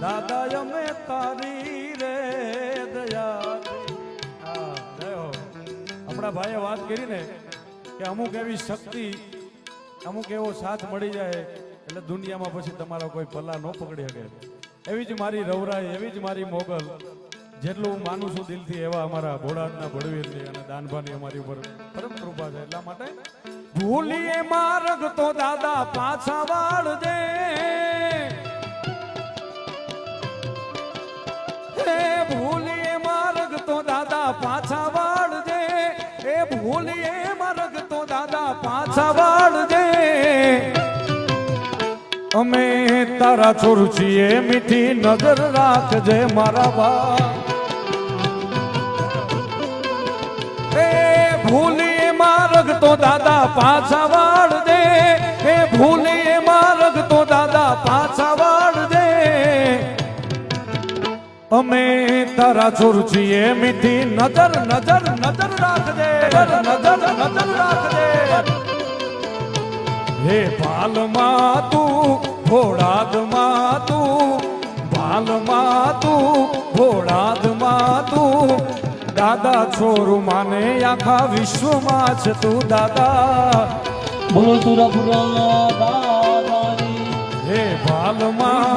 દાદા અમે તારી રે દયા આપણા ભાઈએ વાત કરી ને કે અમુક એવી શક્તિ અમુક એવો સાથ મળી જાય એટલે દુનિયામાં પછી તમારા કોઈ પલ્લા ન પકડી શકે. એવી જ મારી રવરાઈ, એવી જ મારી મોગલ, જેટલું હું માનું છું દિલથી એવા અમારા ભોળાના ભડવીરની અને દાનભાની અમારી ઉપર પરમ કૃપા છે. એટલા માટે ભૂલીએ માર્ગ તો દાદા પાછા વાળજે, ભૂલીએ માર્ગ તો દાદા પાછા વાળજે, એ ભૂલીએ માર્ગ તો દાદા પાછા વાળજે. અમે તારા છોર છીએ, મીઠી નજર રાખજે મારા બા. એ ભૂલીએ માર્ગ તો દાદા પાછા વાળજે, એ ભૂલીએ માર્ગ તો દાદા પાછા વાળજે. અમે તારા છોર છીએ, મીઠી નજર નજર નજર રાખજે, નજર નજર રાખજે. હે ભાલમાં તું, ભોળાદમાં તું, ભાલમાં તું, ભોળાદમાં તું, દાદા છોરું માને આખા વિશ્વમાં છે તું દાદા. બોલો સુરપુરા દાદાની. હે ભાલમાં